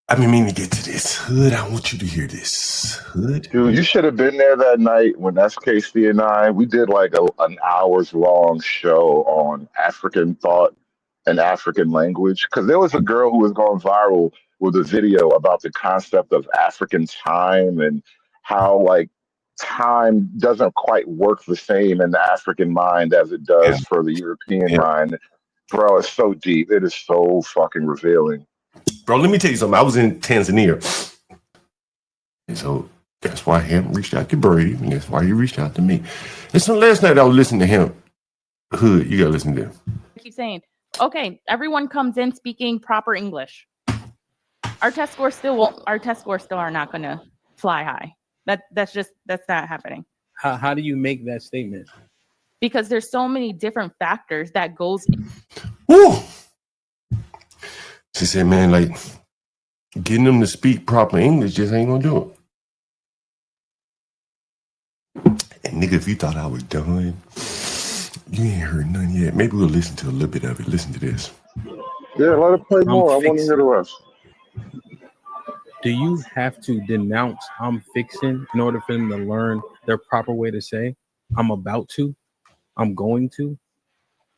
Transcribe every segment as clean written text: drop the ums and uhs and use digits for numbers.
I've been meaning to get to this. Hood, I want you to hear this. Hood. Dude, you should have been there that night when SKC and we did like an hours long show on African thought and African language. Because there was a girl who was going viral with a video about the concept of African time and how like time doesn't quite work the same in the African mind as it Yeah. does for the European Yeah. mind. Bro, it's so deep. It is so fucking revealing. Bro, let me tell you something. I was in Tanzania. And so that's why Hemp reached out to Brave, and that's why he reached out to me. And so last night I was listening to Hemp. Hood, you gotta listen to him. I keep saying, okay, everyone comes in speaking proper English. Our test scores still are not gonna fly high. That's not happening. How do you make that statement? Because there's so many different factors that goes. Woo! She said, man, like getting them to speak proper English just ain't gonna do it. And nigga, if you thought I was done, you ain't heard none yet. Maybe we'll listen to a little bit of it. Listen to this. Yeah, let it play more. I want to hear the rest. Do you have to denounce I'm fixing in order for them to learn their proper way to say I'm about to, I'm going to?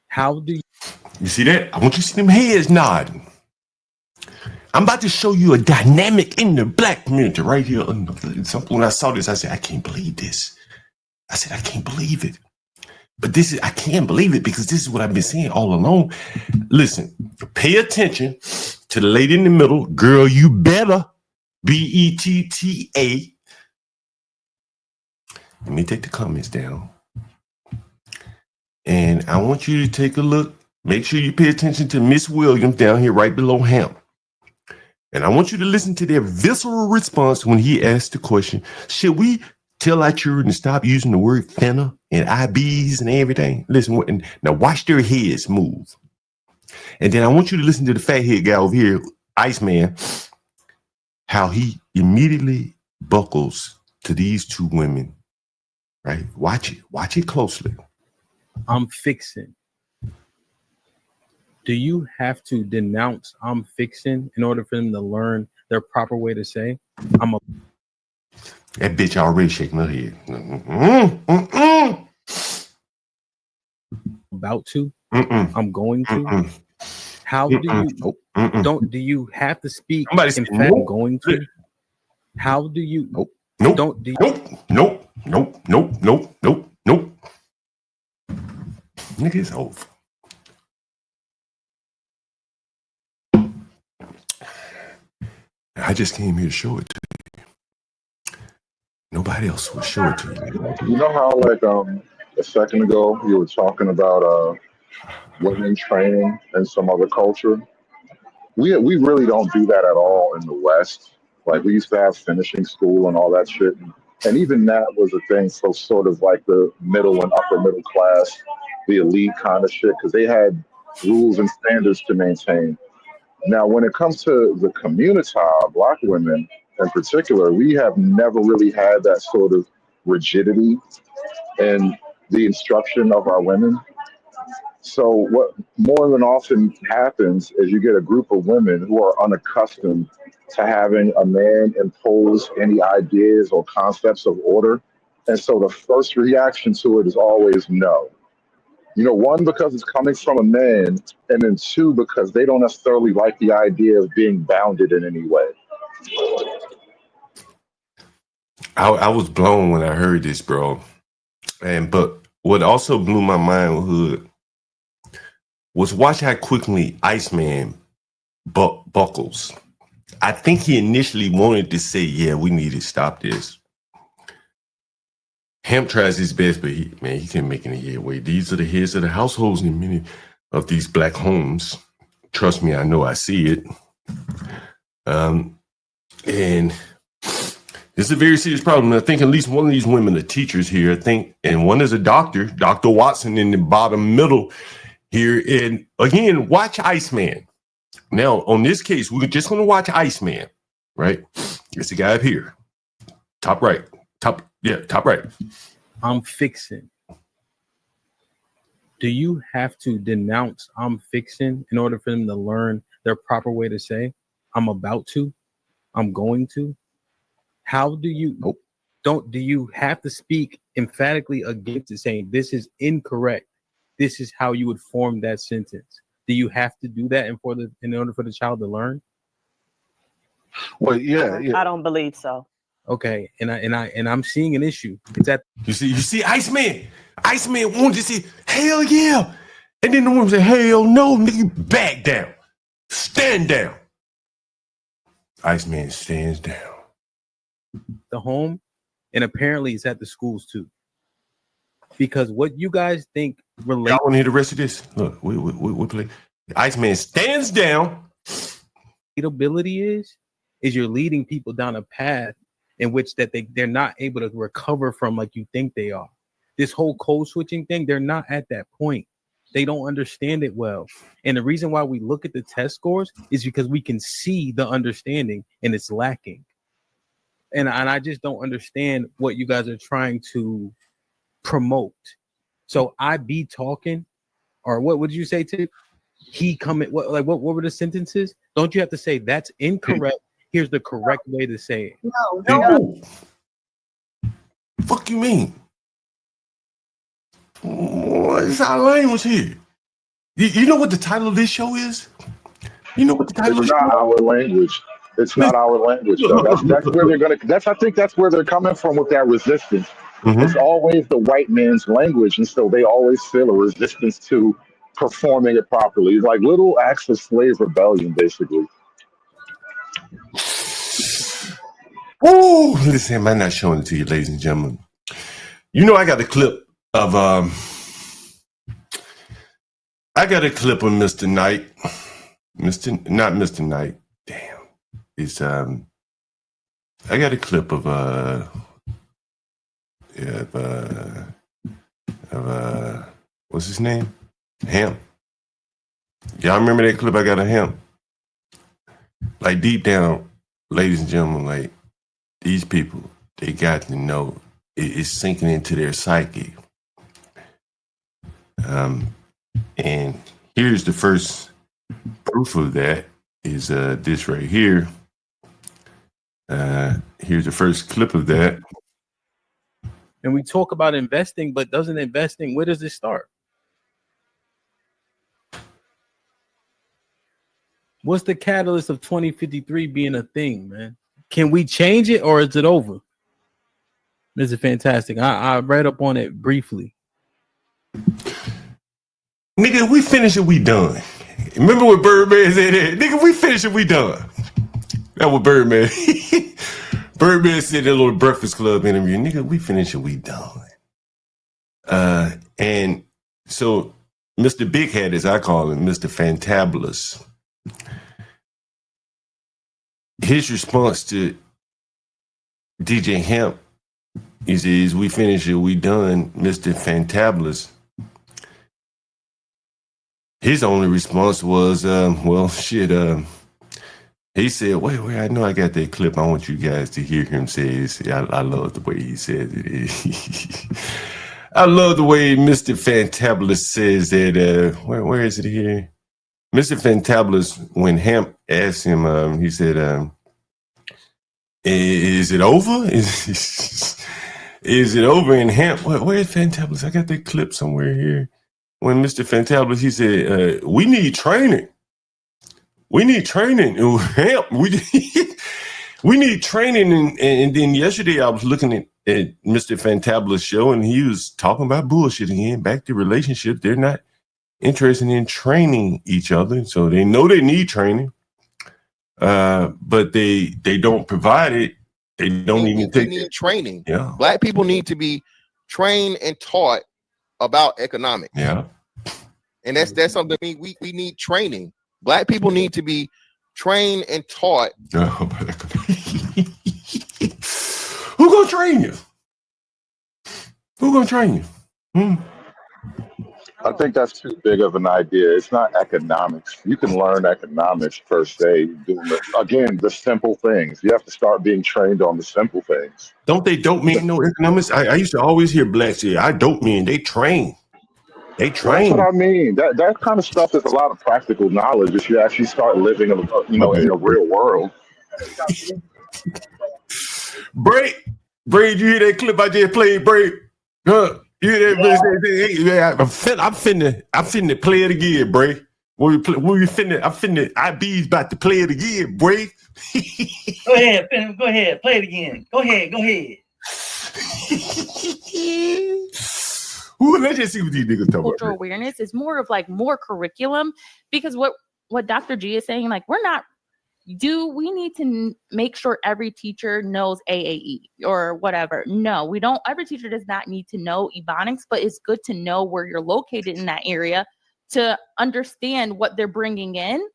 How do you see that? I want you to see them heads nodding. I'm about to show you a dynamic in the black community right here. When I saw this, I said, I can't believe this. I said, I can't believe it. But I can't believe it because this is what I've been saying all along. Listen, pay attention to the lady in the middle. Girl, you better. BETTA. Let me take the comments down. And I want you to take a look. Make sure you pay attention to Miss Williams down here right below Hemp. And I want you to listen to their visceral response when he asked the question, should we tell our children to stop using the word finna and IBs and everything? Listen, now watch their heads move. And then I want you to listen to the fat head guy over here, Iceman, how he immediately buckles to these two women, right? Watch it closely. I'm fixing. Do you have to denounce I'm fixing in order for them to learn their proper way to say That bitch already shaking her head. About to? I'm going to? How do you do you have to speak in fact going to? How do you Nope. Nigga, it's over. I just came here to show it to you. Nobody else will show it to you. You know how like a second ago you were talking about women training in some other culture? We really don't do that at all in the West. Like we used to have finishing school and all that shit. And even that was a thing for sort of like the middle and upper middle class, the elite kind of shit, because they had rules and standards to maintain. Now, when it comes to the community, Black women in particular, we have never really had that sort of rigidity in the instruction of our women. So, what more than often happens is you get a group of women who are unaccustomed to having a man impose any ideas or concepts of order. And so the first reaction to it is always no. You know, one, because it's coming from a man, and then two, because they don't necessarily like the idea of being bounded in any way. I was blown when I heard this, bro. But what also blew my mind, Hood, was watch how quickly Iceman buckles. I think he initially wanted to say, yeah, we need to stop this. Hemp tries his best, but he can't make any headway. These are the heads of the households in many of these Black homes. Trust me, I know, I see it. And it's a very serious problem. I think at least one of these women are teachers here, I think, and one is a doctor, Dr. Watson in the bottom middle here. And again, watch Iceman. Now, on this case, we're just going to watch Iceman, right? It's the guy up here. Top right. Top right. I'm fixing. Do you have to denounce I'm fixing in order for them to learn their proper way to say, I'm about to, I'm going to? How do you do you have to speak emphatically against it, saying this is incorrect? This is how you would form that sentence. Do you have to do that in order for the child to learn? Well, yeah. I don't believe so. Okay, and I'm seeing an issue. It's at You see, Iceman wanted to say, hell yeah. And then the woman said, hell no, nigga, back down. Stand down. Iceman stands down. the home, and apparently it's at the schools too. Because what you guys think relates. Y'all want to hear the rest of this? Look, we play. Iceman stands down. Relatability is you're leading people down a path in which that they're not able to recover from like you think they are. This whole code switching thing, they're not at that point. They don't understand it well. And the reason why we look at the test scores is because we can see the understanding and it's lacking. And I just don't understand what you guys are trying to promote. So I be talking, or what would you say to he coming? What were the sentences? Don't you have to say that's incorrect? Here's the correct way to say it. No. Fuck you mean? What is our language here? You know what the title of this show is? You know what the title It's of not our language. It's not our language, though. That's where they're gonna. I think that's where they're coming from with that resistance. Mhm. It's always the white man's language, and so they always feel a resistance to performing it properly. It's like little acts of slave rebellion, basically. Oh, listen, am I not showing it to you, ladies and gentlemen? You know, I got a clip of Mr. Knight. Not Mr. Knight. Damn. It's I got a clip of what's his name? Hemp. Y'all remember that clip I got of Hemp? Like deep down, ladies and gentlemen, like these people, they got to know it's sinking into their psyche. And here's the first proof of that is this right here. Here's the first clip of that. And we talk about investing, but doesn't investing, where does it start? What's the catalyst of 2053 being a thing, man? Can we change it or is it over? This is fantastic. I read up on it briefly. Nigga, we finish it, we done. Remember what Birdman said there? Nigga, we finish it, we done. That was Birdman. Birdman said that little Breakfast Club interview. Nigga, we finish it, we done. And so Mr. Big Head, as I call him, Mr. Fantabulous, his response to DJ Hemp is we finish it, we done, Mr. Fantabulous. His only response was, well, shit, he said, wait, I know I got that clip. I want you guys to hear him say it. I love the way he said it. I love the way Mr. Fantabulous says that, where is it here? Mr. Fantabulous, when Hemp asked him, he said, is it over? Is it over? And Hemp, where is Fantabulous? I got that clip somewhere here. When Mr. Fantabulous, he said, we need training. We need training. Hemp, we need training. And then yesterday I was looking at Mr. Fantabulous' show and he was talking about bullshit again. Back to relationship. They're not interested in training each other. So they know they need training. But they don't provide it. They don't even take need training. Yeah. Black people need to be trained and taught about economics. Yeah. And that's something we need training. Black people need to be trained and taught. Who gonna train you? Who gonna train you? I think that's too big of an idea. It's not economics. You can learn economics per se. Again, the simple things. You have to start being trained on the simple things. Don't mean no economics? I used to always hear blacks say, I don't mean they train. They Well, that's what train. I mean. That kind of stuff is a lot of practical knowledge if you actually start living, My in bad, the real world. Bray, you hear that clip I just played, Bray? Huh? You hear that? Yeah, I'm finna play it again, Bray. I'm finna, IB's about to play it again, Bray. Go ahead, play it again. Go ahead. Ooh, let's just see what these niggas talk Cultural about. awareness is more of like more curriculum, because what Dr. G is saying, like, we need to make sure every teacher knows AAE or whatever? No, we don't. Every teacher does not need to know Ebonics, but it's good to know where you're located in that area to understand what they're bringing in.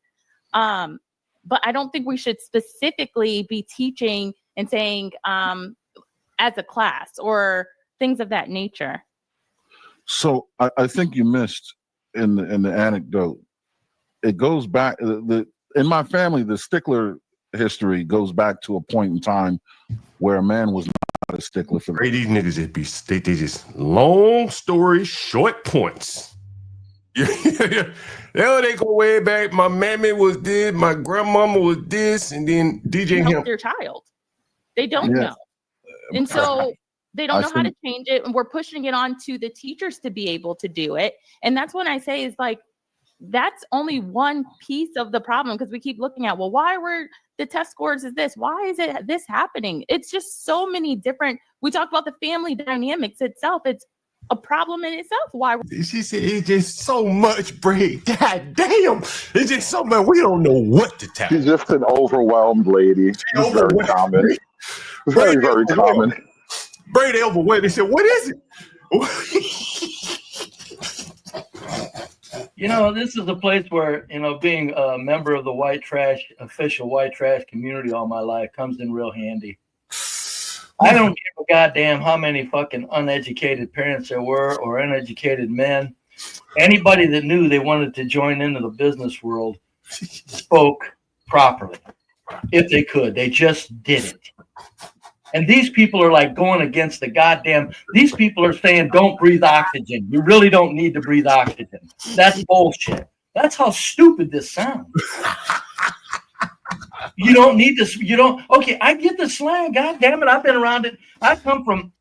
But I don't think we should specifically be teaching and saying as a class or things of that nature. So I think you missed in the anecdote. It goes back in my family, the stickler history goes back to a point in time where a man was not a stickler for Bray, these niggas they just long story short points. Yeah, they go way back. My mammy was this, my grandmama was this, and then DJ Help Hemp. their child. They don't Yeah. know. And so they don't I know how to think- change it. And we're pushing it on to the teachers to be able to do it. And that's when I say is like, that's only one piece of the problem, because we keep looking at, well, why were the test scores is this? Why is it this happening? It's just so many different, we talked about the family dynamics itself. It's a problem in itself. Why? She said it's just so much, Bray. God damn. It's just so much. We don't know what to tell. She's just an overwhelmed lady. It's very overwhelmed. common. Very, very common. Bray, they overwhelmed. They said, what is it? You know, this is a place where, being a member of the official white trash community all my life comes in real handy. I don't give a goddamn how many fucking uneducated parents there were or uneducated men. Anybody that knew they wanted to join into the business world spoke properly. If they could, they just didn't. And these people are like going against these people are saying, don't breathe oxygen. You really don't need to breathe oxygen. That's bullshit. That's how stupid this sounds. You don't need this. Okay, I get the slang. God damn it. I've been around it. I come from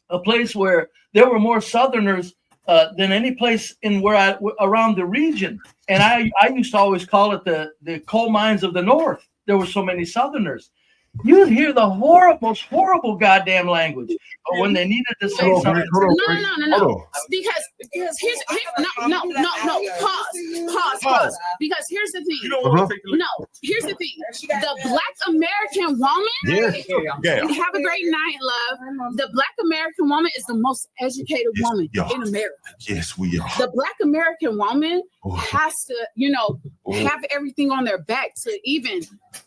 a place where there were more Southerners than any place around the region. And I used to always call it the coal mines of the North. There were so many Southerners. You'd hear the most horrible goddamn language. But when they needed to say something. No. Because here's pause. Because here's the thing. Here's the thing. The Black American woman, have a great night, love. The Black American woman is the most educated woman in America. Yes, we are. The Black American woman has to, have everything on their back to even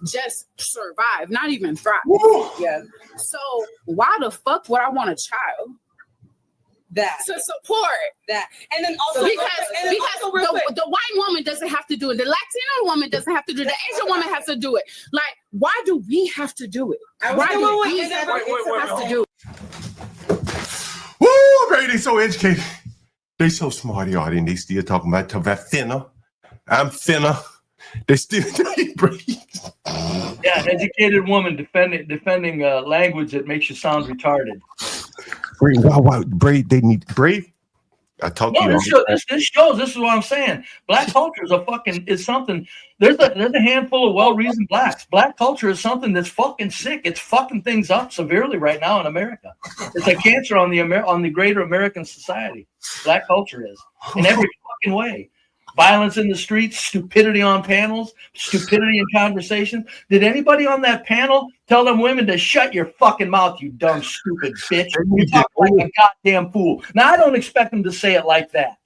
just survive, not even thrive. Yeah. So why the fuck would I want a child to support that? And then also because the white woman doesn't have to do it. The Latino woman doesn't have to do it. The Asian woman has to do it. Like, why do we have to do it? Why do we have to do it? Woo, baby, they so educated. They so smart, y'all, and they still talking about finna. I'm finna. They still Yeah, educated woman defending language that makes you sound retarded. Bray, they need Bray. I talk to you. This shows. This is what I'm saying. Black culture is something. There's a handful of well-reasoned blacks. Black culture is something that's fucking sick. It's fucking things up severely right now in America. It's a cancer on the greater American society. Black culture is in every fucking way. Violence in the streets, stupidity on panels, stupidity in conversations. Did anybody on that panel tell them women to shut your fucking mouth, you dumb, stupid bitch? You talk like a goddamn fool. Now, I don't expect them to say it like that.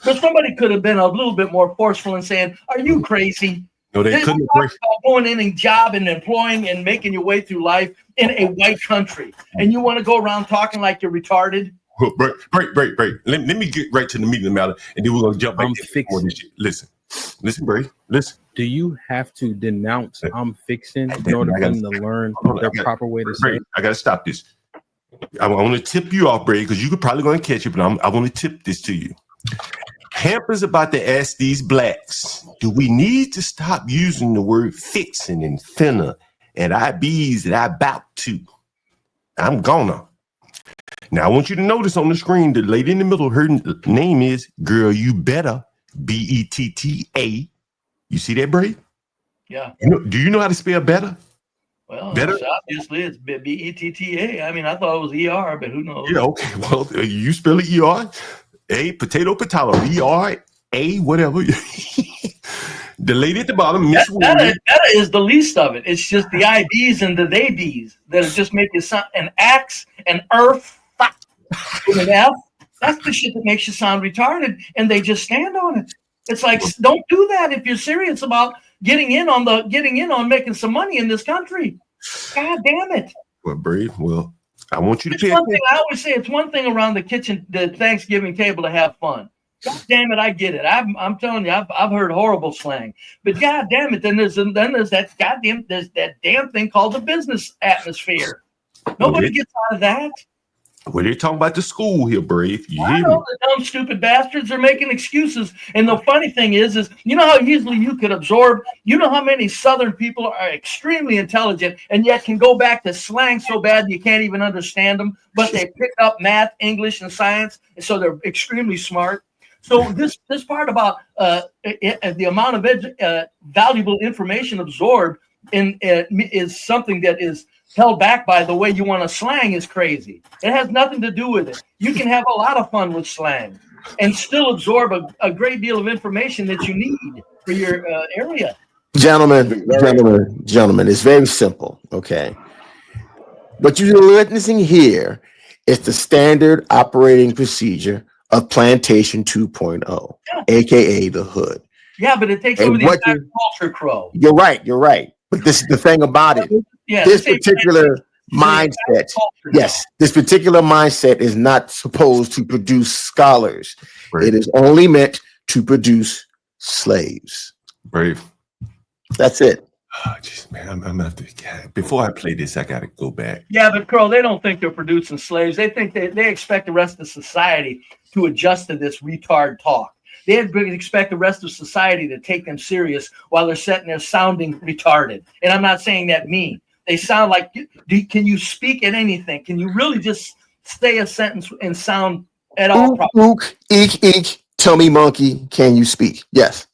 But somebody could have been a little bit more forceful and saying, are you crazy? No, they couldn't. About going in and job and employing and making your way through life in a white country. And you want to go around talking like you're retarded? Break. Let me get right to the meat of the matter, and then we're gonna jump back into more of this shit. Listen, Bray. Listen. Do you have to denounce I'm fixing in order for them to learn their proper way to say? I gotta stop this. I want to tip you off, Bray, because you could probably gonna catch it, but I want to tip this to you. Hamp is about to ask these blacks, do we need to stop using the word fixing and finna and IBs that I about to? I'm gonna. Now, I want you to notice on the screen, the lady in the middle, her name is Girl You Better, Betta. You see that, Brave? Yeah. Do you know how to spell better? Well, Better? obviously it's Betta. I mean, I thought it was ER, but who knows? Yeah, okay. Well, you spell it ER, A, potato, ERA, whatever. The lady at the bottom, Miss Williams. That is the least of it. It's just the IBs and the they bees that just make you sound an axe, an earth, and an F. That's the shit that makes you sound retarded, and they just stand on it. It's like, don't do that if you're serious about getting in on making some money in this country. God damn it. Well, Brave, well, I want you to It's pay one thing, I always say it's one thing around the Thanksgiving table to have fun. God damn it, I get it. I'm telling you, I've heard horrible slang, but God damn it, then there's that damn thing called the business atmosphere. Nobody gets out of that. Well, they're talking about the school here, Brave. You I hear know me? the dumb, stupid bastards are making excuses. And the funny thing is you know how easily you could absorb, you know how many Southern people are extremely intelligent and yet can go back to slang so bad you can't even understand them, but they pick up math, English, and science, and so they're extremely smart. So this part about the amount of valuable information absorbed is something that is held back by the way you want to slang is crazy. It has nothing to do with it. You can have a lot of fun with slang and still absorb a great deal of information that you need for your area. Gentlemen, it's very simple. Okay. What you're witnessing here is the standard operating procedure of Plantation 2.0, aka the hood. Yeah, but it takes over the entire culture, Crow. You're right. But this is the thing about it. Yeah, this particular mindset, this particular mindset is not supposed to produce scholars. Right. It is only meant to produce slaves. Brave. That's it. Oh, geez, man, I'm gonna have to. Before I play this, I gotta go back. Yeah, but Crow, they don't think they're producing slaves. They think they expect the rest of society to adjust to this retard talk. They expect the rest of society to take them serious while they're sitting there sounding retarded. And I'm not saying that mean. They sound like, can you speak at anything? Can you really just say a sentence and sound at all? Ook, eek, tell me, monkey, can you speak? Yes.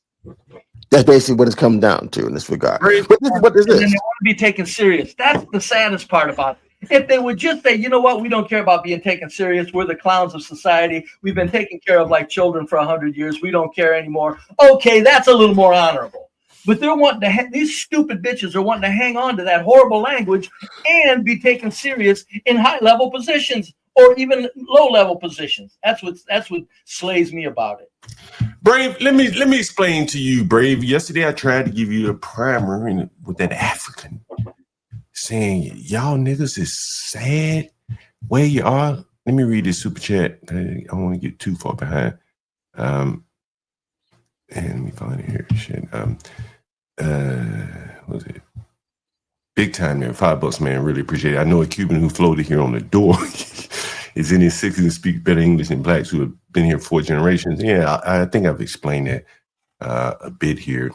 That's basically what it's come down to in this regard. But this is what this is. And they want to be taken serious. That's the saddest part about it. If they would just say, you know what, we don't care about being taken serious. We're the clowns of society. We've been taken care of like children for 100 years. We don't care anymore. Okay, that's a little more honorable. But they're wanting to these stupid bitches are wanting to hang on to that horrible language and be taken serious in high-level positions or even low-level positions. That's what slays me about it. Brave, let me explain to you, Brave. Yesterday I tried to give you a primer with that African, saying y'all niggas is sad where you are. Let me read this super chat. I don't want to get too far behind. And let me find it here. Shit. What was it? Big time there. $5, man. Really appreciate it. I know a Cuban who floated here on the door is in his 60s and speaks better English than blacks who have been here 4 generations. Yeah, I think I've explained that a bit here.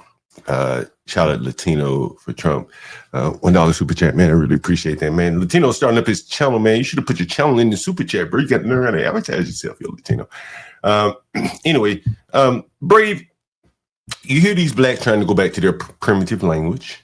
Shout out Latino for Trump. $1 super chat, man. I really appreciate that, man. Latino starting up his channel, man. You should have put your channel in the super chat, bro. You got to learn how to advertise yourself, yo, Latino. Anyway, Brave, you hear these blacks trying to go back to their primitive language.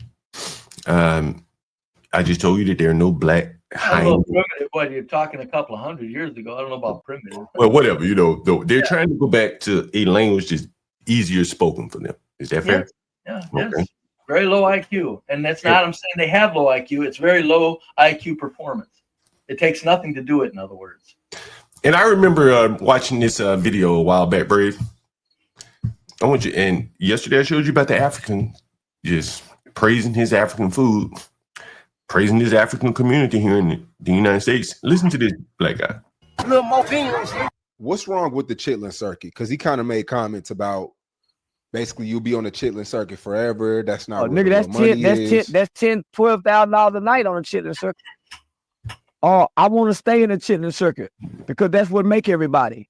I just told you that there are no black. I don't know primitive. What you're talking a couple of 100 years ago. I don't know about primitive. Well, whatever, you know, they're trying to go back to a language that's easier spoken for them. Is that fair? Yeah, okay. Yes. Very low IQ. And that's not, I'm saying they have low IQ. It's very low IQ performance. It takes nothing to do it, in other words. And I remember watching this video a while back, Brave. I want you, and yesterday I showed you about the African just praising his African food, praising his African community here in the United States. Listen to this black guy. What's wrong with the chitlin circuit? Because he kind of made comments about basically you'll be on the chitlin circuit forever. That's not nigga. That's $10,000-$12,000 a night on a chitlin circuit. I want to stay in the chitlin circuit because that's what make everybody.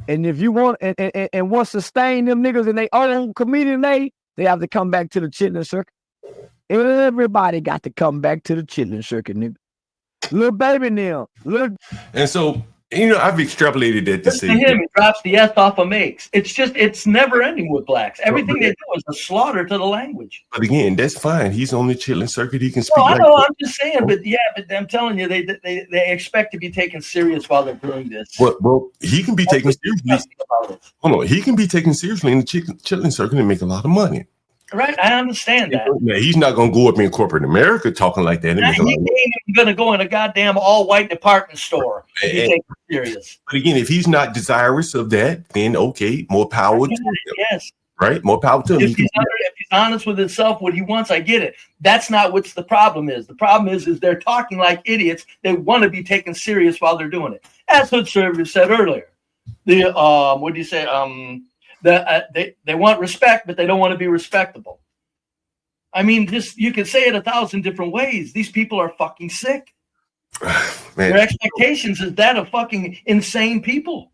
And if you want and want to sustain them niggas in their own community, they have to come back to the chitlin circuit. Everybody got to come back to the chitlin circuit, nigga. Little baby now. And so, I've extrapolated that to Listen to say, him. He drops the S off of makes. It's never ending with blacks. Everything they do is a slaughter to the language. but again, that's fine. He's on the chilling circuit. He can speak No, I like know. that. I'm just saying, but I'm telling you, they expect to be taken serious while they're doing this. Well, he can be taken seriously. Hold on, he can be taken seriously in the chilling circuit and make a lot of money. Right, I understand that. Now, he's not going to go up in corporate America talking like that and make a He lot ain't of money. even going to go in a goddamn all-white department store and be taken serious. But again, if he's not desirous of that, then okay, more power to him. Yes. Right? More power to him. If he's honest with himself, what he wants, I get it. That's not what's the problem is. The problem is they're talking like idiots. They want to be taken serious while they're doing it. As Hoodservative said earlier, what do you say? They want respect, but they don't want to be respectable. I mean, you can say it 1,000 different ways. These people are fucking sick. Their expectations is that of fucking insane people.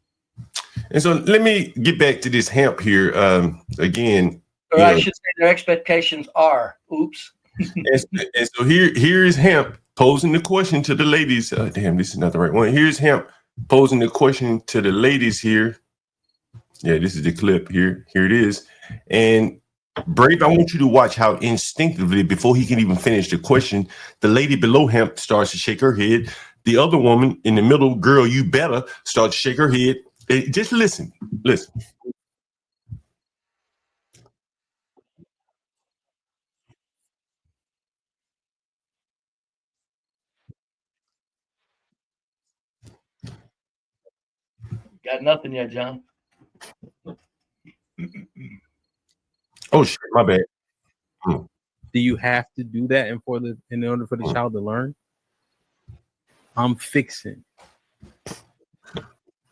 And so let me get back to this hemp here again. Or I should say their expectations are. Oops. and so here is hemp posing the question to the ladies. Damn, this is not the right one. Here's hemp posing the question to the ladies here. Yeah, this is the clip here. Here it is. And Brave, I want you to watch how instinctively, before he can even finish the question, the lady below him starts to shake her head. The other woman in the middle, girl, you better, starts to shake her head. Just listen. Got nothing yet, John. Oh shit, my bad. Do you have to do that in order for the child to learn? I'm fixing.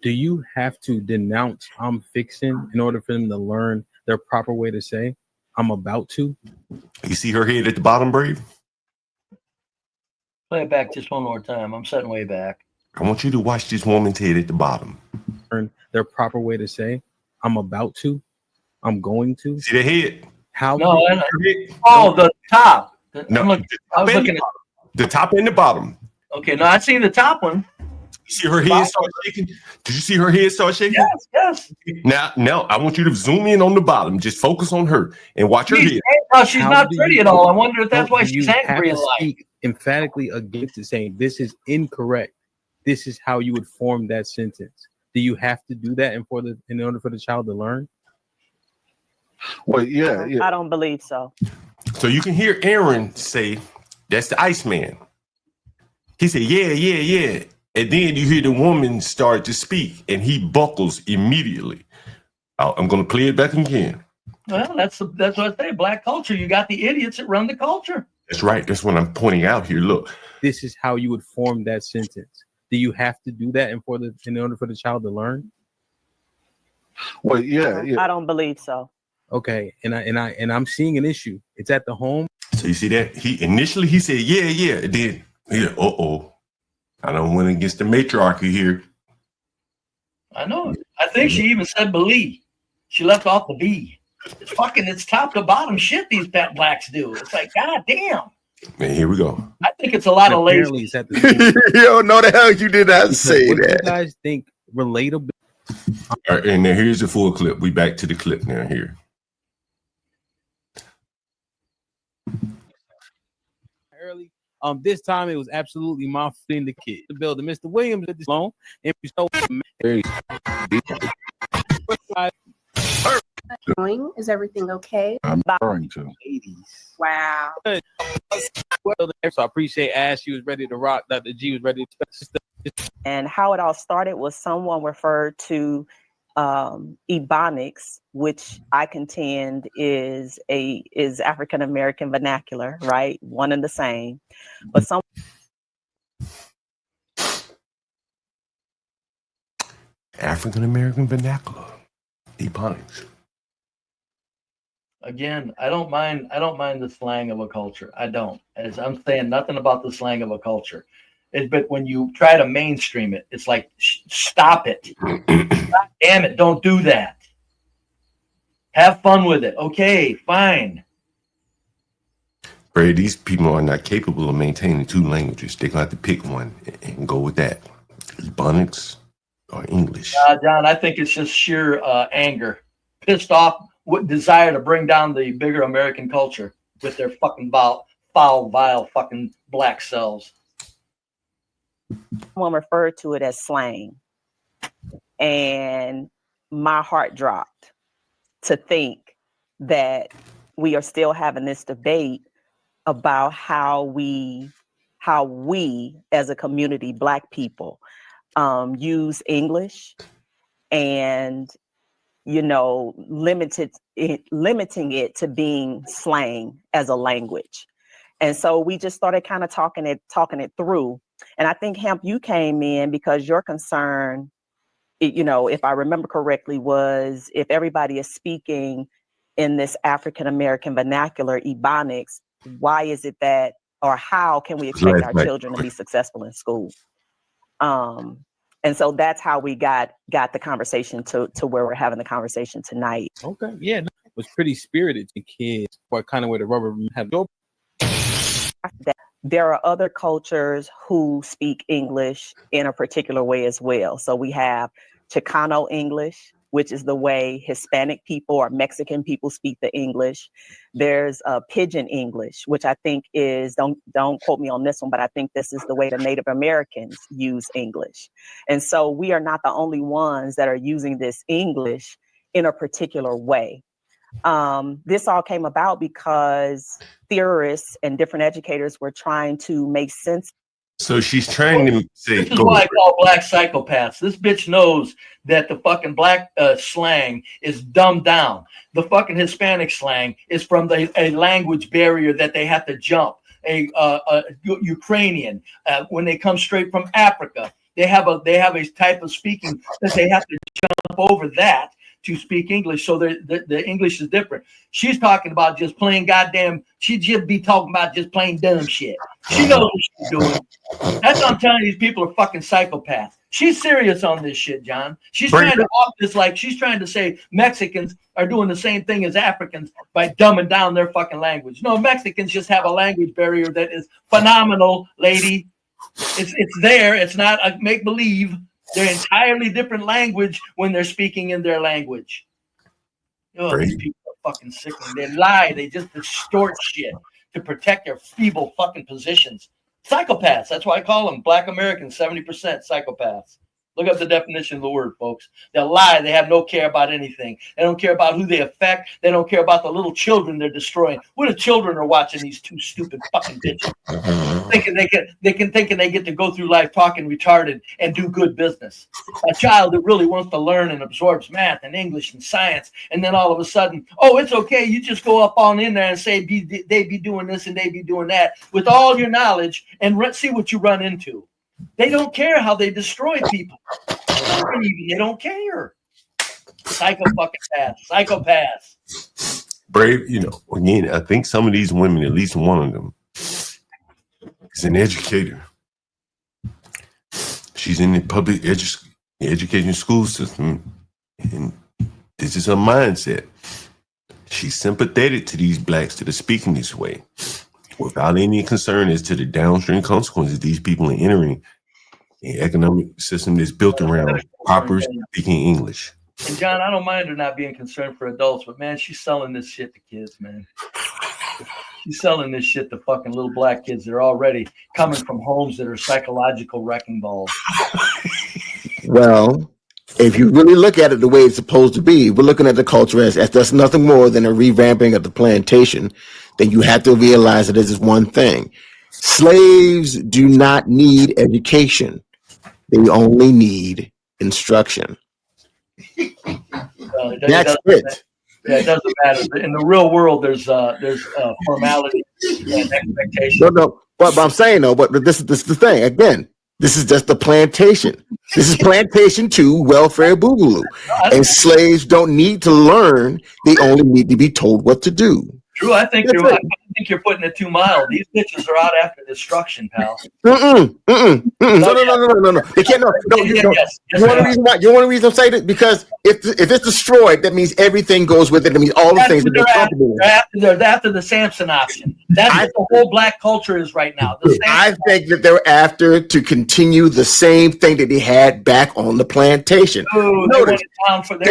Do you have to denounce I'm fixing in order for them to learn their proper way to say I'm about to? You see her head at the bottom, Brave? Play it back just one more time. I'm setting way back. I want you to watch this woman's head at the bottom. Learn their proper way to say I'm about to, I'm going to. See the head? How? No, the top. No, I was looking at the top and the bottom. Okay, no, I see the top one. You see her head start shaking? Did you see her head start shaking? Yes. Now I want you to zoom in on the bottom. Just focus on her and watch her head. She's not pretty at all. I wonder if that's why she's angry in life. Speak emphatically against it, saying this is incorrect. This is how you would form that sentence. Do you have to do that in order for the child to learn? Well, yeah. I don't believe so. So you can hear Aaron say, "That's the Iceman." He said, "Yeah." And then you hear the woman start to speak, and he buckles immediately. I'm going to play it back again. Well, that's what I say. Black culture. You got the idiots that run the culture. That's right. That's what I'm pointing out here. Look. This is how you would form that sentence. Do you have to do that in order for the child to learn? Well, yeah. I don't believe so. Okay, and I'm seeing an issue. It's at the home. So you see that he initially said, "Yeah," and then I don't went against the matriarchy here. I know. I think she even said believe. She left off the B. It's top to bottom shit these blacks do. It's like, God damn. Man, here we go. I think it's a lot of lazy. Yo, no, the hell you did not say what that. You guys think relatable? All right, and now here's the full clip. We back to the clip now here. Early. This time it was absolutely my thing. The kid, the building, Mr. Williams at this loan, and we so very. Is everything okay? I'm trying to. Wow. So I appreciate Ash. She was ready to rock. Dr. G was ready to. And how it all started was someone referred to Ebonics, which I contend is African American vernacular, right? One and the same. But some African American vernacular, Ebonics. Again, I don't mind the slang of a culture. I don't. As I'm saying nothing about the slang of a culture. But when you try to mainstream it, it's like, stop it. God damn it, don't do that. Have fun with it. Okay, fine. Brady, these people are not capable of maintaining 2 languages. They're going to have to pick one and go with that. Ebonics or English. John, I think it's just sheer anger. Pissed off with desire to bring down the bigger American culture with their fucking foul, vile fucking black selves. Someone referred to it as slang. And my heart dropped to think that we are still having this debate about how we as a community, Black people, use English and, you know, limiting it to being slang as a language. And so we just started kind of talking it through. And I think, Hemp, you came in because your concern, you know, if I remember correctly, was if everybody is speaking in this African-American vernacular, Ebonics, why is it that, or how can we expect our children to be successful in school? And so that's how we got the conversation to where we're having the conversation tonight. Okay, yeah, no, it was pretty spirited to kids. What kind of way the rubber have go? There are other cultures who speak English in a particular way as well. So we have Chicano English, which is the way Hispanic people or Mexican people speak the English. There's Pidgin English, which I think is, don't quote me on this one, but I think this is the way the Native Americans use English. And so we are not the only ones that are using this English in a particular way. This all came about because theorists and different educators were trying to make sense. So she's trying to say, this is why I call black psychopaths. This bitch knows that the fucking black slang is dumbed down. The fucking Hispanic slang is from a language barrier that they have to jump. Ukrainian, when they come straight from Africa, they have a type of speaking that they have to jump over that to speak English, so the English is different. She's talking about just plain goddamn. She'd just be talking about just plain dumb shit. She knows what she's doing. That's what I'm telling you. These people are fucking psychopaths. She's serious on this shit, John. She's trying to off this like she's trying to say Mexicans are doing the same thing as Africans by dumbing down their fucking language. No, Mexicans just have a language barrier that is phenomenal, lady. It's there. It's not a make believe. They're entirely different language when they're speaking in their language. Oh, these people are fucking sickening. They lie. They just distort shit to protect their feeble fucking positions. Psychopaths. That's why I call them Black Americans, 70% psychopaths. Look up the definition of the word, folks. They lie. They have no care about anything. They don't care about who they affect. They don't care about the little children they're destroying. What if children are watching these two stupid fucking bitches? Thinking they get to go through life talking retarded and do good business. A child that really wants to learn and absorbs math and English and science, and then all of a sudden, oh, it's okay. You just go up on in there and say they be doing this and they be doing that with all your knowledge, and see what you run into. They don't care how they destroy people. They don't care. Psychopaths. Brave, you know, again, I think some of these women, at least one of them, is an educator. She's in the public education school system, and this is her mindset. She's sympathetic to these blacks that are speaking this way, without any concern as to the downstream consequences these people are entering an economic system that's built around paupers speaking English. And John, I don't mind her not being concerned for adults, but man, she's selling this shit to kids, man. She's selling this shit to fucking little black kids that are already coming from homes that are psychological wrecking balls. Well, if you really look at it the way it's supposed to be, we're looking at the culture as that's nothing more than a revamping of the plantation. Then you have to realize that this is one thing. Slaves do not need education. They only need instruction. That's it. Yeah, it doesn't matter. In the real world, there's formality and expectation. No, but I'm saying though, but this is the thing. Again, this is just the plantation. This is plantation 2, welfare boogaloo. And slaves don't need to learn. They only need to be told what to do. True, I think you're putting it too mild. These bitches are out after destruction, pal. No. They can't. No. You want a reason why? You want a reason to say that? Because if it's destroyed, that means everything goes with it. That means all the things that they're comfortable with. They're after the Samson option. That's what the whole black culture is right now. I think that they're after to continue the same thing that they had back on the plantation. They want to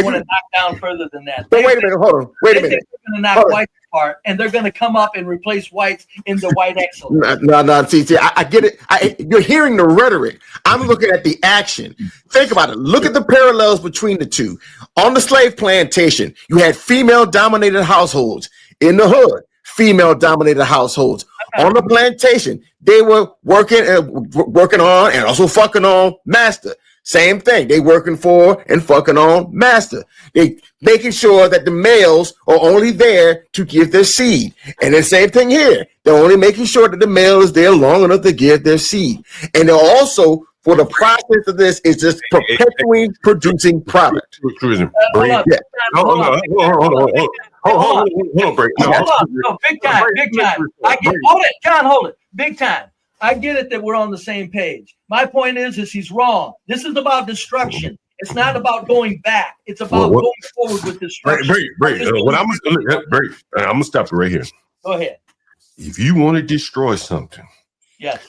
knock down further than that. But wait a minute, hold on. Wait a minute. They're going to knock whites apart, and they're going to come up and replace whites into white excellence. No. See, I get it. You're hearing the rhetoric. I'm looking at the action. Think about it. Look at the parallels between the two. On the slave plantation, you had female-dominated households. In the hood, female-dominated households. On the plantation, they were working on and also fucking on master. Same thing. They working for and fucking on master. They making sure that the males are only there to give their seed. And the same thing here. They're only making sure that the male is there long enough to give their seed. And they're also, for the process of this, is just perpetually producing product. Hold on, break. No, big time. I get hold it. Big time. I get it that we're on the same page. My point is he's wrong. This is about destruction. It's not about going back. It's about going forward with destruction. Break. I'm gonna stop you right here. Go ahead. If you want to destroy something, yes.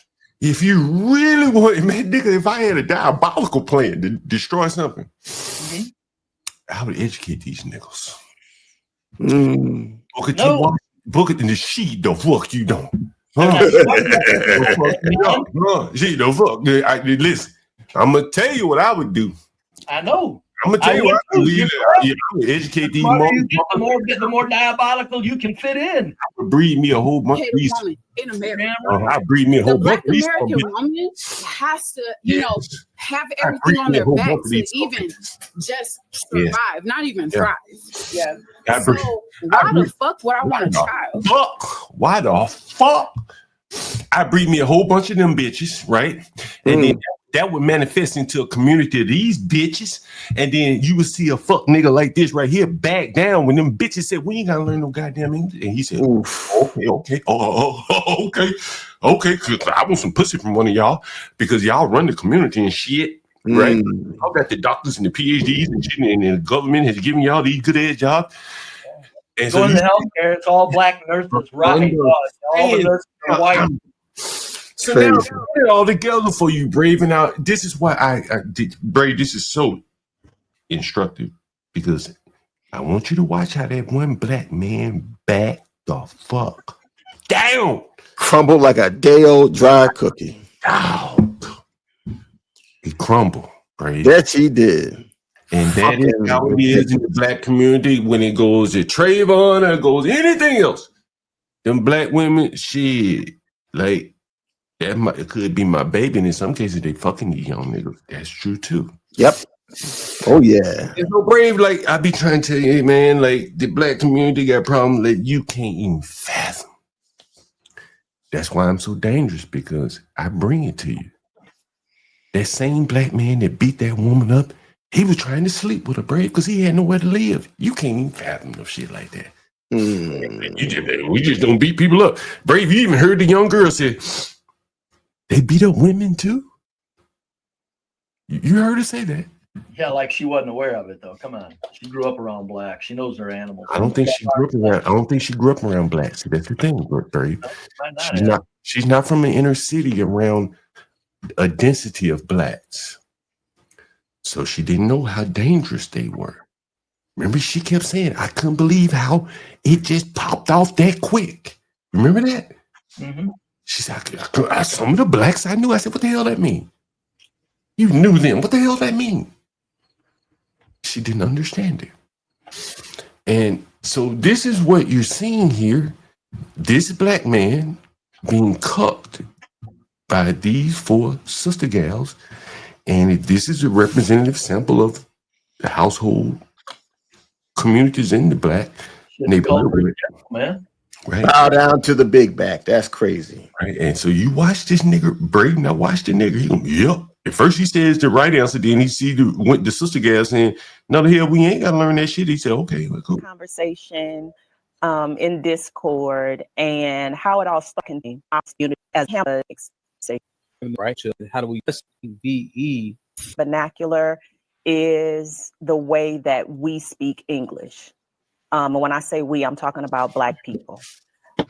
If you really want, man, nigga, if I had a diabolical plan to destroy something, I would educate these niggas. Book it in the sheet. The fuck you don't. Listen, I'm gonna tell you what I would do. I know. I'm gonna tell you what I would do. I would educate these the more diabolical you can fit in. I would breed me a whole bunch of these. In America, I breed me a whole bunch of these. The Black American woman has to, have everything on their back to even just survive, not even thrive. Yeah. So why the fuck would I want a child? Why the fuck? I breed me a whole bunch of them bitches, right? And then that would manifest into a community of these bitches. And then you would see a fuck nigga like this right here back down when them bitches said, we ain't gotta learn no goddamn English. And he said, okay. Okay. Cause I want some pussy from one of y'all because y'all run the community and shit. Right? Y'all got the doctors and the PhDs and shit, and the government has given y'all these good ass jobs. And going to healthcare, it's all black nurses, right? All the nurses are white. So now put it all together for you, Brave. And now this is why I did, Brave. This is so instructive because I want you to watch how that one black man back the fuck down, crumbled like a day old dry cookie. He crumbled, Brave. That he did. And that is how it is in the black community when it goes to Trayvon or it goes anything else. Them black women, shit, like it could be my baby. And in some cases, they fucking these young niggas. That's true too. Yep. Oh yeah. It's so Brave. Like I be trying to tell you, man. Like the black community got problems that you can't even fathom. That's why I'm so dangerous because I bring it to you. That same black man that beat that woman up, he was trying to sleep with her, Brave, because he had nowhere to live. You can't even fathom no shit like that. We just don't beat people up. Brave, you even heard the young girl say, they beat up women too? You heard her say that? Yeah, like she wasn't aware of it though. Come on. She grew up around black. She knows their animals. I don't think she grew up around black. See, that's the thing, Brave. She's not from an inner city around a density of blacks. So she didn't know how dangerous they were. Remember, she kept saying, I couldn't believe how it just popped off that quick. Remember that? Mm-hmm. She said, some of the blacks I knew. I said, what the hell that mean? You knew them. What the hell that mean? She didn't understand it. And so this is what you're seeing here. This black man being cucked by these four sister gals. And this is a representative sample of the household communities in the black neighborhood. Man. Right. Bow down to the big back. That's crazy. Right. And so you watch this nigga, Braden. Now watch the nigga. He goes, yep. At first he says the right answer, then he see the sister gal saying, no, the hell, we ain't got to learn that shit. He said, okay, well, cool. Conversation in Discord, and how it all started in our unit as right? How do we VE vernacular is the way that we speak English. And when I say we, I'm talking about Black people.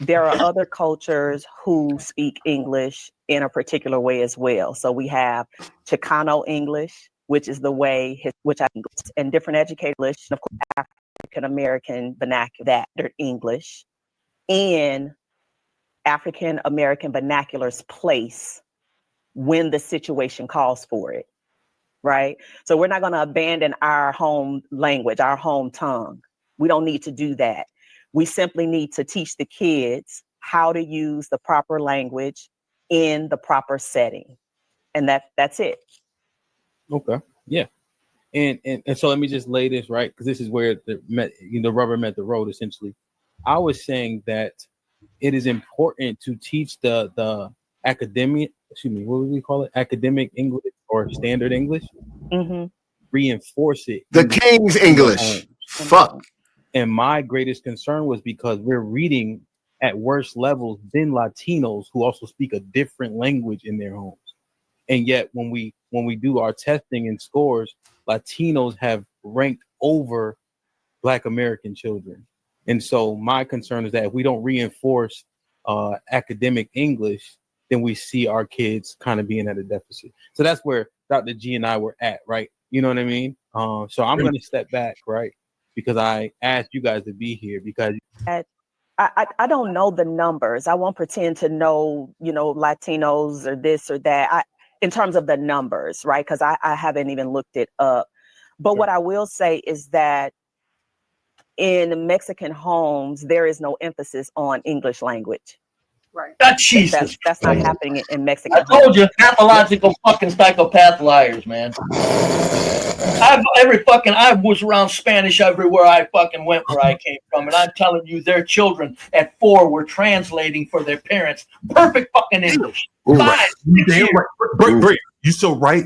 There are other cultures who speak English in a particular way as well. So we have Chicano English, which is the way which I English, and different educated English, and of course African American vernacular, that English in African American vernacular's place when the situation calls for it, right? So we're not going to abandon our home language, our home tongue. We don't need to do that. We simply need to teach the kids how to use the proper language in the proper setting. And that's it. Okay. Yeah. And so let me just lay this right, because this is where the rubber met the road. Essentially, I was saying that it is important to teach the academic, what would we call it? Academic English or standard English. Mm-hmm. Reinforce it. The King's English. Fuck. And my greatest concern was because we're reading at worse levels than Latinos who also speak a different language in their homes. And yet when we do our testing and scores, Latinos have ranked over Black American children. And so my concern is that if we don't reinforce academic English, then we see our kids kind of being at a deficit. So that's where Dr. G and I were at, right? You know what I mean? So I'm going to step back, right? Because I asked you guys to be here because I don't know the numbers. I won't pretend to know, Latinos or this or that in terms of the numbers, right? Because I haven't even looked it up. But what I will say is that in Mexican homes, there is no emphasis on English language. Right. Jesus. That's not happening in Mexican I told you, pathological fucking psychopath liars, man. I was around Spanish everywhere I fucking went where I came from, and I'm telling you, their children at 4 were translating for their parents perfect fucking English. 5, 6 years. Break, you so right.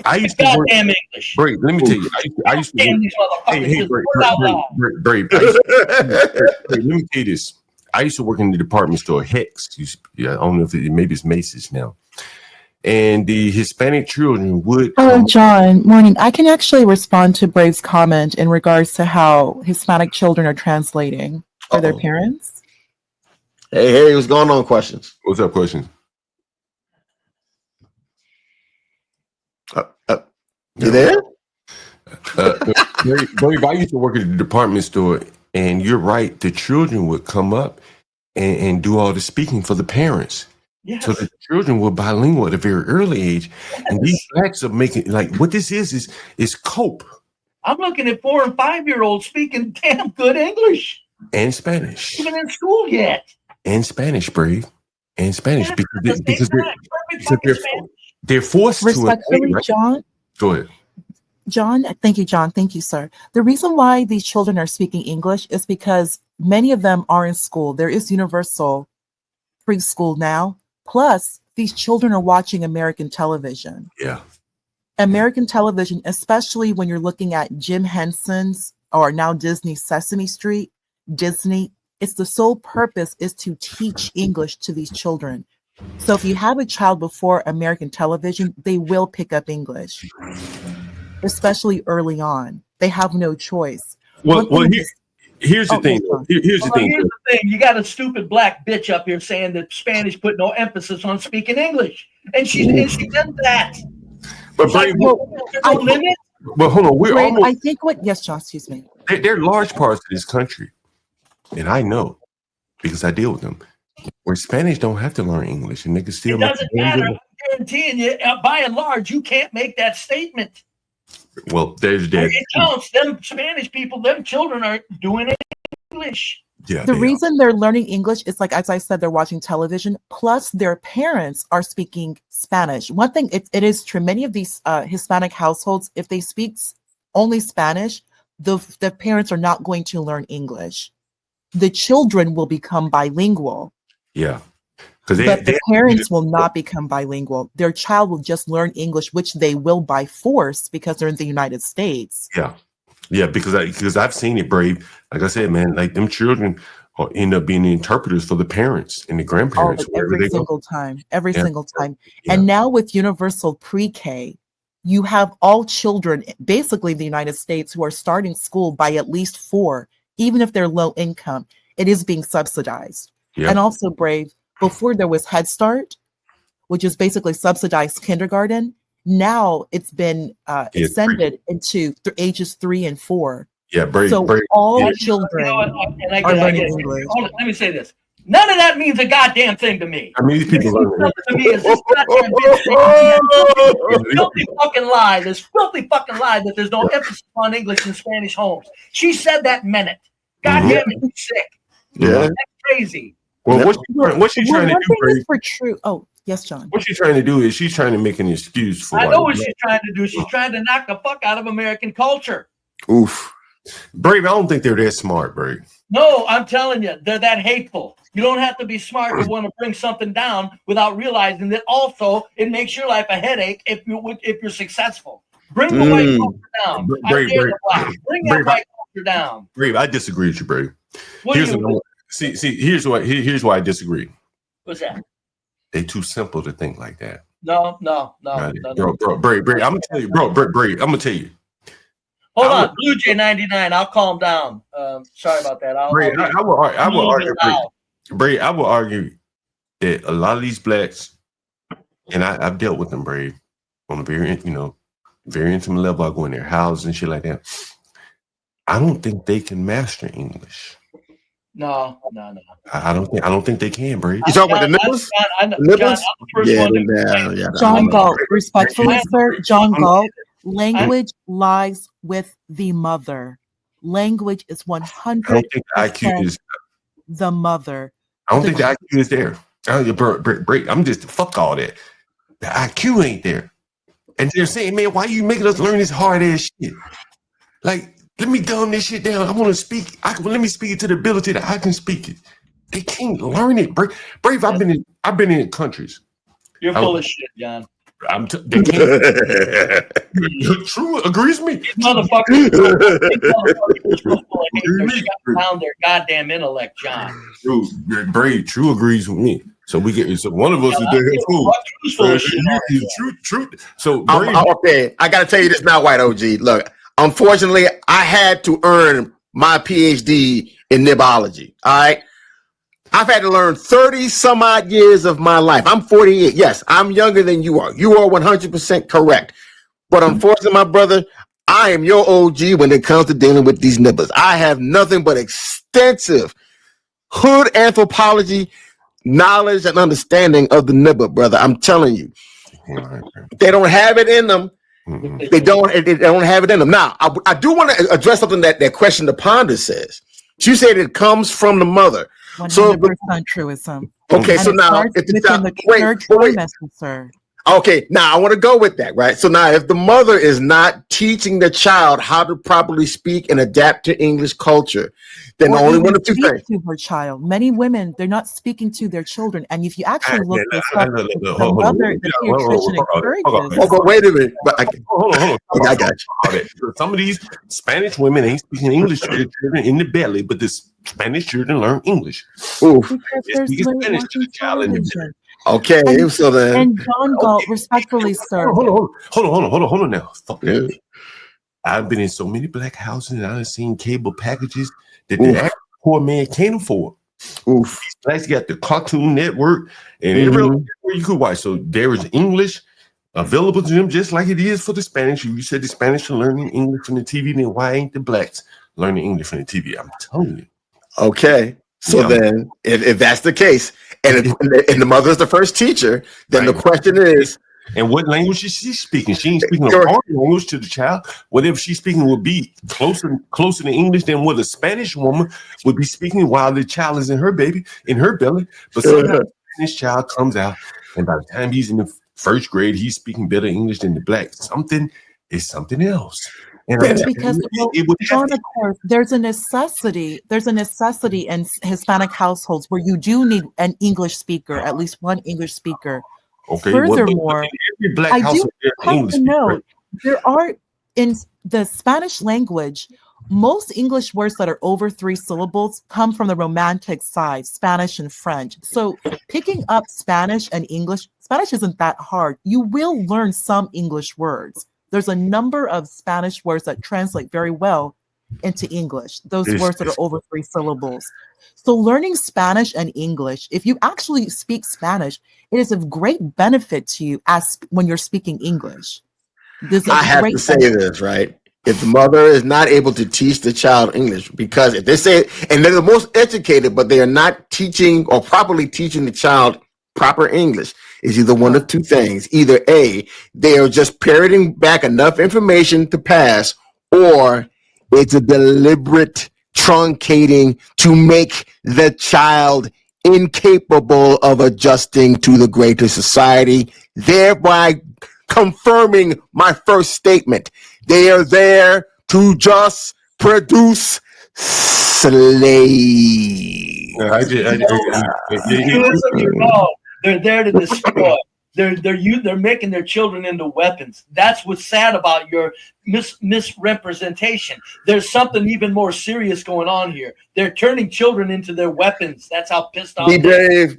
I used to work. Goddamn English. Break, let me tell you. I used to Damn work. these motherfuckers. Hey, just Break, word out loud. Break. Let me tell you this. I used to work in the department store, Hex. I don't know if maybe it's Macy's now. And the Hispanic children would. Hello, John. Morning. I can actually respond to Brave's comment in regards to how Hispanic children are translating for their parents. Hey, Harry, what's going on? Questions? What's up? Questions? You there? Brave, I used to work at the department store, and you're right. The children would come up and do all the speaking for the parents. Yes. So the children were bilingual at a very early age. Yes. And these blacks are making, like, what this is cope. I'm looking at 4 and 5-year-olds speaking damn good English. And Spanish. Even in school yet. And Spanish, Brave. And Spanish, because they're forced Respectfully, to. Right? John. Go ahead. John, thank you, John. Thank you, sir. The reason why these children are speaking English is because many of them are in school. There is universal preschool now. Plus, these children are watching American television. Yeah. American television, especially when you're looking at Jim Henson's or now Disney Sesame Street, Disney, it's the sole purpose is to teach English to these children. So if you have a child before American television, they will pick up English. Especially early on. They have no choice. Well, here's the thing. Here's the thing. You got a stupid black bitch up here saying that Spanish put no emphasis on speaking English. And she did that. But Brave, but hold on. We're almost. I think yes, John, excuse me. There are large parts of this country, and I know because I deal with them, where Spanish don't have to learn English and they can still. It doesn't matter. I'm guaranteeing you, by and large, you can't make that statement. Well, there's that. It counts. Them Spanish people, them children are doing English. Yeah. The reason they're learning English is like, as I said, they're watching television. Plus, their parents are speaking Spanish. One thing, it is true. Many of these Hispanic households, if they speak only Spanish, the parents are not going to learn English. The children will become bilingual. Yeah. But the parents will not become bilingual. Their child will just learn English, which they will by force because they're in the United States. Yeah. Yeah, because I've seen it, Brave. Like I said, man, like them children end up being the interpreters for the parents and the grandparents wherever every they go. single time, every Yeah. single time. Yeah. And now with universal pre-K, you have all children, basically the United States, who are starting school by at least 4, even if they're low income. It is being subsidized. Yeah. And also, Brave, before there was Head Start, which is basically subsidized kindergarten. Now it's been extended into ages 3 and 4. Yeah, Brave. So Brave. all Yeah. children And I are get learning it. English. Hold on, let me say this. None of that means a goddamn thing to me. I mean, these people learn Nothing to me is this goddamn bitch thing. Filthy fucking lie. This filthy fucking lie that there's no emphasis on English in Spanish homes. She said that minute. Goddamn it, she's sick. Yeah. That's crazy. Well, what's she trying to One do, thing Brave? is for true. Oh, yes, John. What she's trying to do is she's trying to make an excuse for. I know what she's trying to do. She's trying to knock the fuck out of American culture. Oof. Brave, I don't think they're that smart, Brave. No, I'm telling you, they're that hateful. You don't have to be smart to want to bring something down without realizing that also it makes your life a headache if you're successful. Bring the white culture down. Brave, Bring that white culture down. Brave, I disagree with you, Brave. What do you Here's why I disagree. What's that? They too simple to think like that. No. Bro, Brave, I'm gonna tell you, Brave, I'm gonna tell you. Hold on, Blue Jay 99. I'll calm down. Sorry about that. I will argue. Brave, I will argue that a lot of these blacks, and I've dealt with them, Brave, on a very intimate level. I go in their houses and shit like that. I don't think they can master English. No. I don't think they can, Brave. You talking about the nipples? John Galt, respectfully, sir, John Galt, language lies with the mother. Language is 100% the mother. I don't think the IQ is there. I'm just fuck all that. The IQ ain't there. And they're saying, man, why you making us learn this hard ass shit? Like, let me dumb this shit down. I want to speak. Let me speak it to the ability that I can speak it. They can't learn it. Brave. I've been in countries. You're full of shit, John. They can't. True agrees with me. These motherfuckers are full of hate. They're shutting down their goddamn intellect, John. Brave. True agrees with me. So one of us is there. True. So okay, I gotta tell you this now, White OG. Look, unfortunately, I had to earn my PhD in nibology. All right. I've had to learn 30 some odd years of my life. I'm 48. Yes, I'm younger than you are. You are 100% correct. But unfortunately, my brother, I am your OG when it comes to dealing with these nibbers. I have nothing but extensive hood anthropology knowledge and understanding of the nibber, brother. I'm telling you. They don't have it in them. They don't have it in them. Now, I do want to address something that question the ponder says. She said it comes from the mother. 100% truism. Okay, and so now if the third trimester, sir. Okay, now I want to go with that, right? So now if the mother is not teaching the child how to properly speak and adapt to English culture, then only one of two things. To her child. Many women, they're not speaking to their children. And if you actually look this up, the mother, the pediatrician encourages. Oh, wait a minute. Hold on. I got you. Some of these Spanish women ain't speaking English to their children in the belly, but the Spanish children learn English. Okay, so then. And John Galt, respectfully, sir. Hold on now. Fuck yeah. I've been in so many black houses and I've seen cable packages that the poor man can't afford. These blacks got the Cartoon Network and everywhere you could watch. So there is English available to them just like it is for the Spanish. You said the Spanish are learning English from the TV, then why ain't the blacks learning English from the TV? I'm telling you. Okay. So then if that's the case, and the mother's the first teacher, then the question is, and what language is she speaking? She ain't speaking a foreign language to the child. Whatever she's speaking will be closer to English than what a Spanish woman would be speaking while the child is in her belly. But sometimes this child comes out, and by the time he's in the first grade, he's speaking better English than the black. Something is something else. And because John, of course, there's a necessity in Hispanic households where you do need an English speaker, at least one English speaker. Okay. Furthermore, I do have to note there are in the Spanish language, most English words that are over 3 syllables come from the Romantic side, Spanish and French. So picking up Spanish and English, Spanish isn't that hard. You will learn some English words. There's a number of Spanish words that translate very well into English, those words that are over 3 syllables. So learning Spanish and English, if you actually speak Spanish, it is of great benefit to you as when you're speaking English. I have to say this, right? If the mother is not able to teach the child English, because if they say, and they're the most educated, but they are not teaching or properly teaching the child proper English, is either one of two things. Either A, they are just parroting back enough information to pass, or it's a deliberate truncating to make the child incapable of adjusting to the greater society, thereby confirming my first statement. They are there to just produce slaves. You're wrong. They're there to destroy. They're making their children into weapons. That's what's sad about your misrepresentation. There's something even more serious going on here. They're turning children into their weapons. That's how pissed off. Be brave.